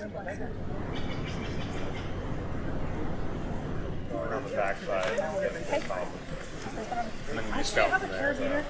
Going on the backside. And then you scout from there.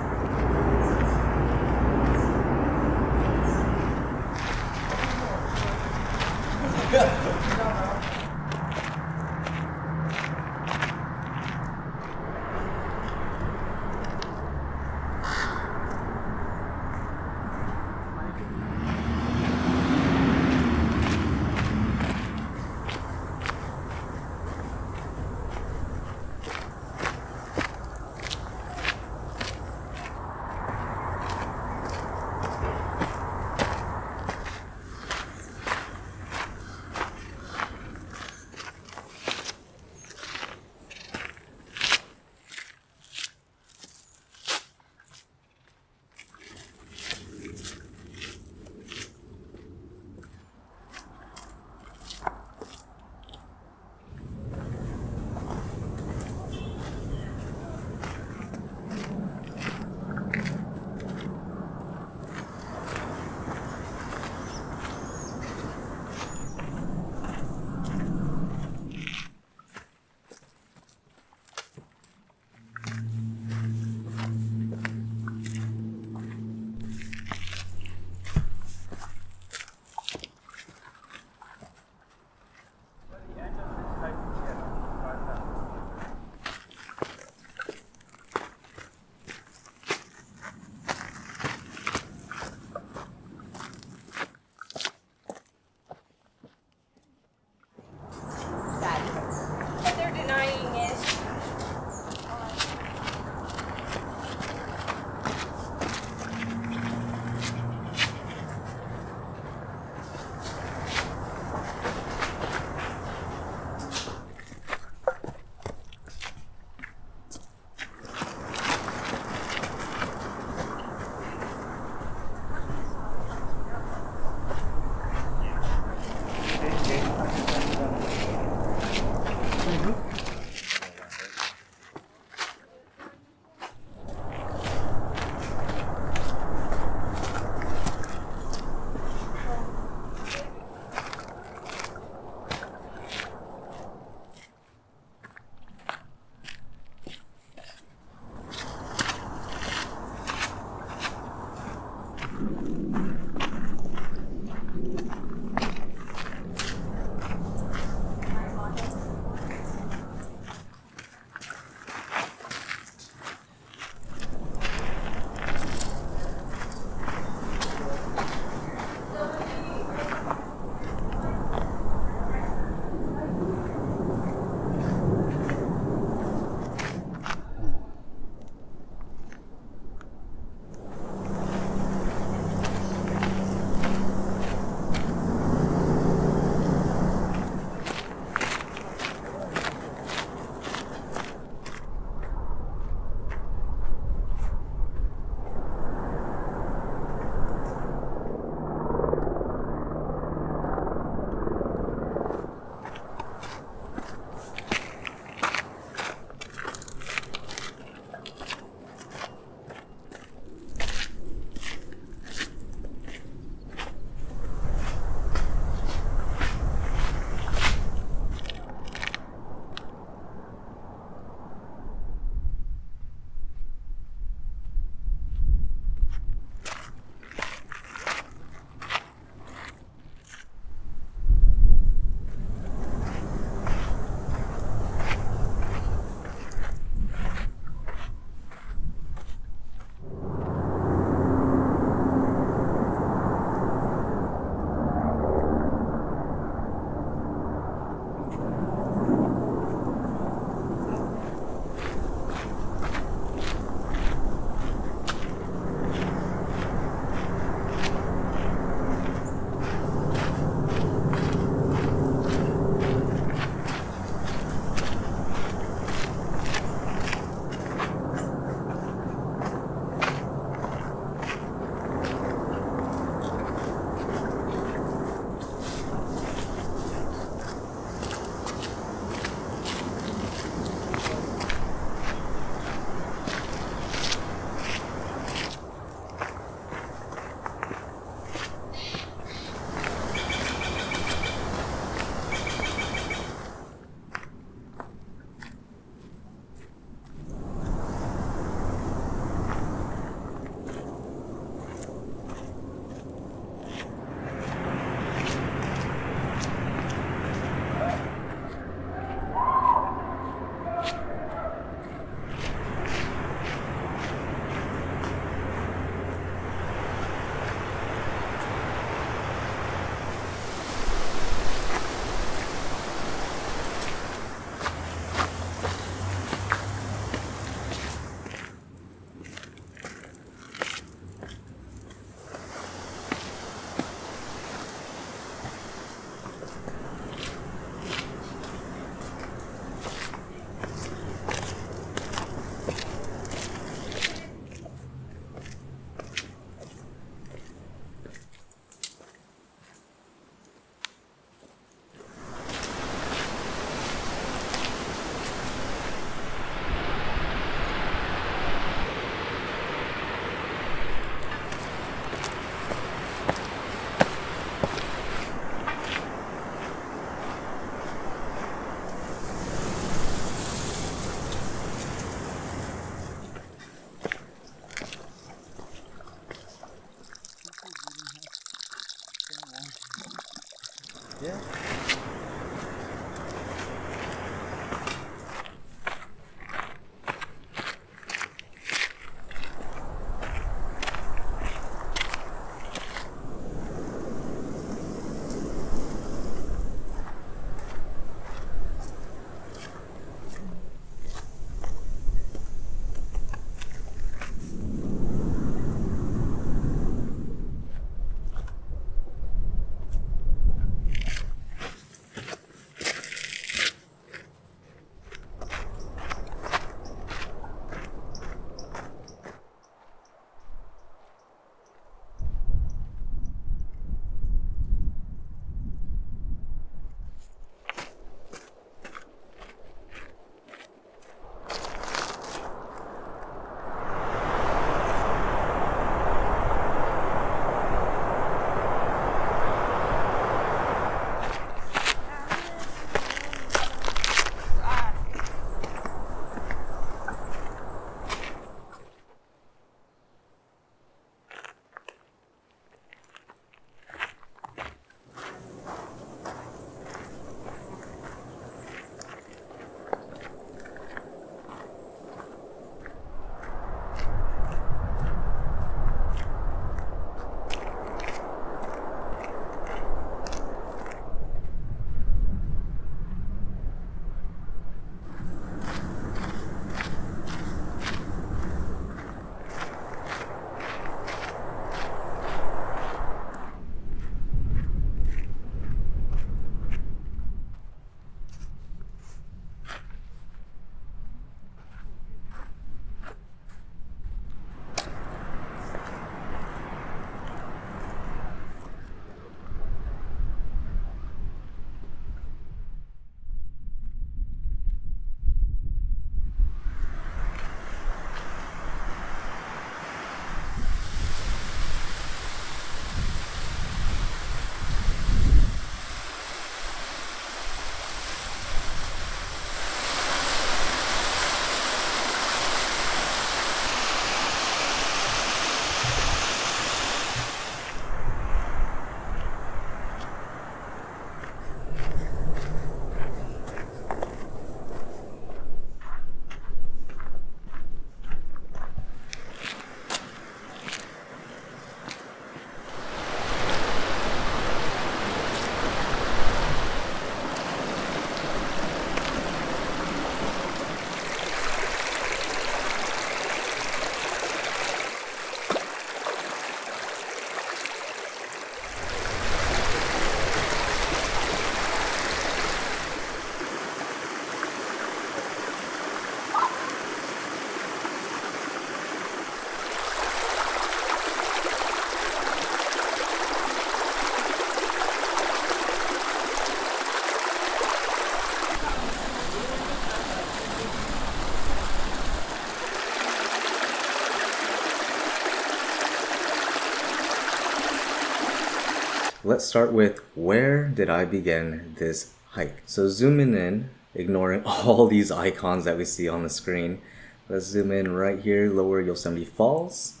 let's start with where did I begin this hike? So zooming in, ignoring all these icons that we see on the screen, let's zoom in right here, Lower Yosemite Falls.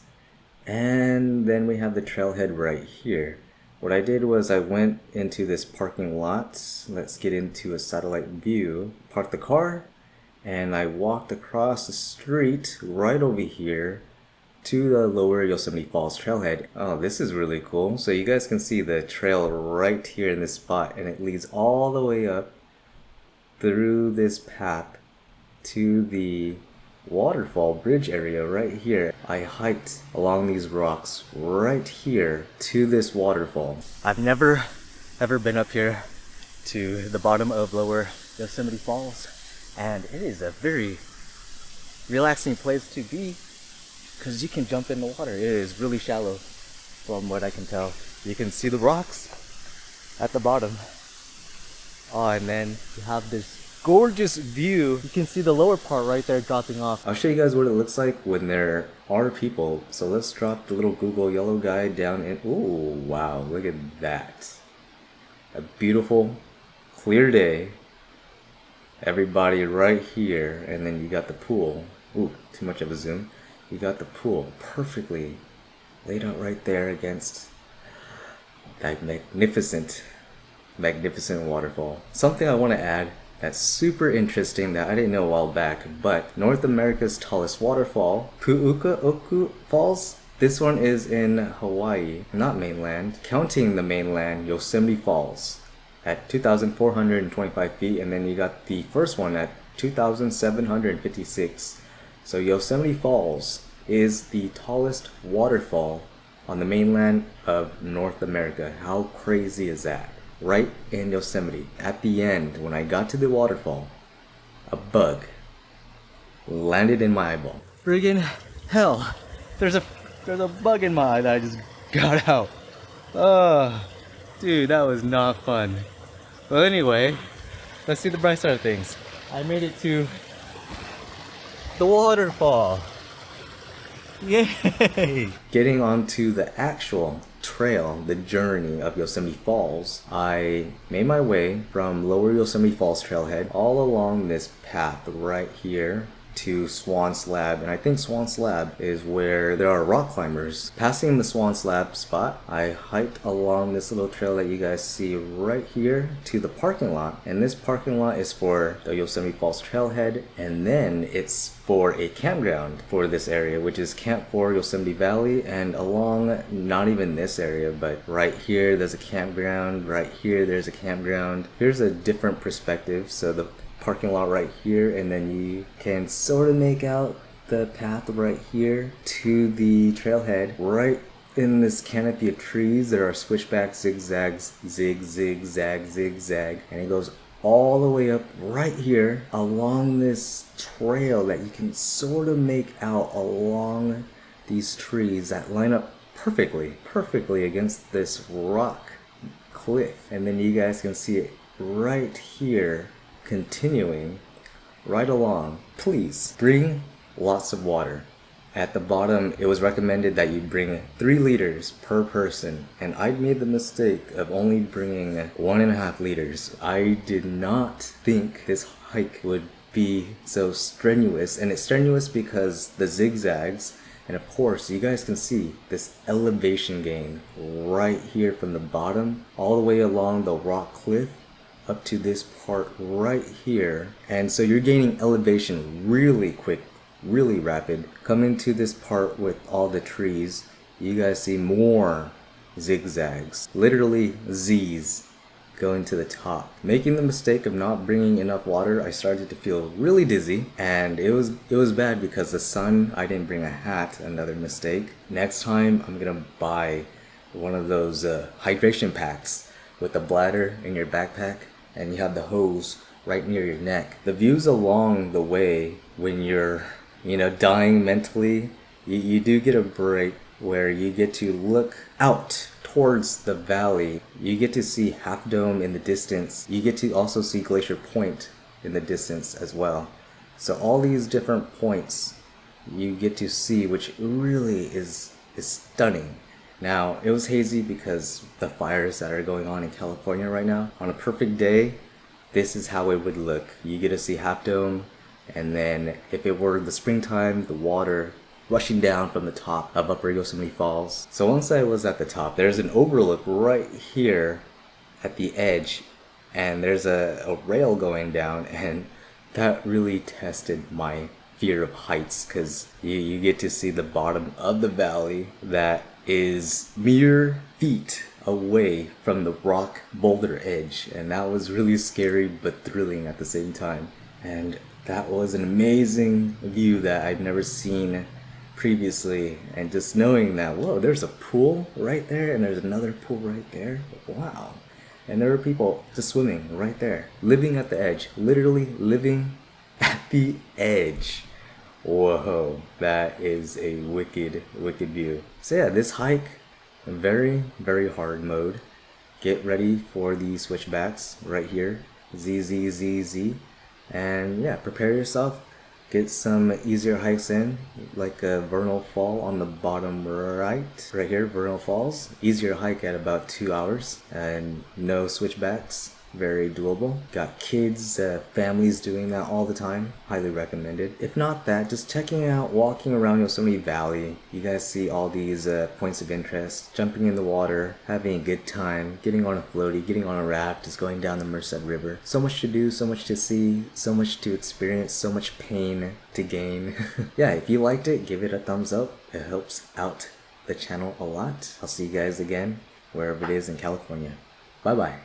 And then we have the trailhead right here. What I did was I went into this parking lot. Let's get into a satellite view. Parked the car, and I walked across the street right over here to the Lower Yosemite Falls Trailhead. Oh, this is really cool. So you guys can see the trail right here in this spot, and it leads all the way up through this path to the waterfall bridge area right here. I hiked along these rocks right here to this waterfall. I've never ever been up here to the bottom of Lower Yosemite Falls, and it is a very relaxing place to be because you can jump in the water. It is really shallow from what I can tell. You can see the rocks at the bottom. Oh, and then you have this gorgeous view. You can see the lower part right there dropping off. I'll show you guys what it looks like when there are people. So let's drop the little Google yellow guy down in. Ooh, wow, look at that. A beautiful, clear day. Everybody right here, and then you got the pool. Ooh, too much of a zoom. You got the pool perfectly laid out right there against that magnificent waterfall. Something I want to add that's super interesting that I didn't know a while back, but North America's tallest waterfall, Pu'ukaoku Falls, this one is in Hawaii, not mainland. Counting the mainland, Yosemite Falls at 2,425 feet, and then you got the first one at 2,756. So Yosemite Falls is the tallest waterfall on the mainland of North America. How crazy is that? Right in Yosemite. At the end, when I got to the waterfall, a bug landed in my eyeball. Friggin' hell. There's a bug in my eye that I just got out. Dude, that was not fun. Well, anyway, let's see the bright side of things. I made it to the waterfall. Yay! Getting onto the actual trail, the journey of Yosemite Falls, I made my way from Lower Yosemite Falls Trailhead all along this path right here to Swan Slab, and I think Swan Slab is where there are rock climbers. Passing the Swan Slab spot, I hiked along this little trail that you guys see right here to the parking lot, and this parking lot is for the Yosemite Falls Trailhead, and then it's for a campground for this area, which is Camp 4 Yosemite Valley, and along not even this area, but right here there's a campground, right here there's a campground. Here's a different perspective, so the parking lot right here, and then you can sort of make out the path right here to the trailhead. Right in this canopy of trees there are switchbacks, zigzags, zig zag, zigzag, and it goes all the way up right here along this trail that you can sort of make out along these trees that line up perfectly against this rock cliff. And then you guys can see it right here continuing right along. Please bring lots of water. At the bottom, it was recommended that you bring 3 liters per person, and I made the mistake of only bringing 1.5 liters. I did not think this hike would be so strenuous, and it's strenuous because the zigzags, and of course you guys can see this elevation gain right here from the bottom all the way along the rock cliff up to this part right here. And so you're gaining elevation really quick, really rapid. Coming to this part with all the trees, you guys see more zigzags, literally Z's going to the top. Making the mistake of not bringing enough water, I started to feel really dizzy, and it was bad because the sun. I didn't bring a hat, another mistake. Next time I'm gonna buy one of those hydration packs with the bladder in your backpack, and you have the hose right near your neck. The views along the way when you're dying mentally, you do get a break where you get to look out towards the valley. You get to see Half Dome in the distance. You get to also see Glacier Point in the distance as well. So all these different points you get to see, which really is stunning. Now, it was hazy because the fires that are going on in California right now. On a perfect day, this is how it would look. You get to see Half Dome, and then if it were the springtime, the water rushing down from the top of Upper Yosemite Falls. So once I was at the top, there's an overlook right here at the edge, and there's a rail going down, and that really tested my fear of heights, because you get to see the bottom of the valley that is mere feet away from the rock boulder edge, and that was really scary but thrilling at the same time. And that was an amazing view that I've never seen previously, and just knowing that, whoa, there's a pool right there and there's another pool right there, wow. And there were people just swimming right there, living at the edge, literally living at the edge. Whoa, that is a wicked view. So yeah, this hike, very hard mode. Get ready for the switchbacks right here, Z, and yeah, prepare yourself. Get some easier hikes in, like a Vernal Fall on the bottom right here, Vernal Falls. Easier hike at about 2 hours, and no switchbacks. Very doable. Got kids, families doing that all the time. Highly recommended. If not that, just checking out, walking around Yosemite Valley. You guys see all these points of interest. Jumping in the water, having a good time, getting on a floaty, getting on a raft, just going down the Merced River. So much to do, so much to see, so much to experience, so much pain to gain. Yeah, if you liked it, give it a thumbs up. It helps out the channel a lot. I'll see you guys again, wherever it is in California. Bye bye.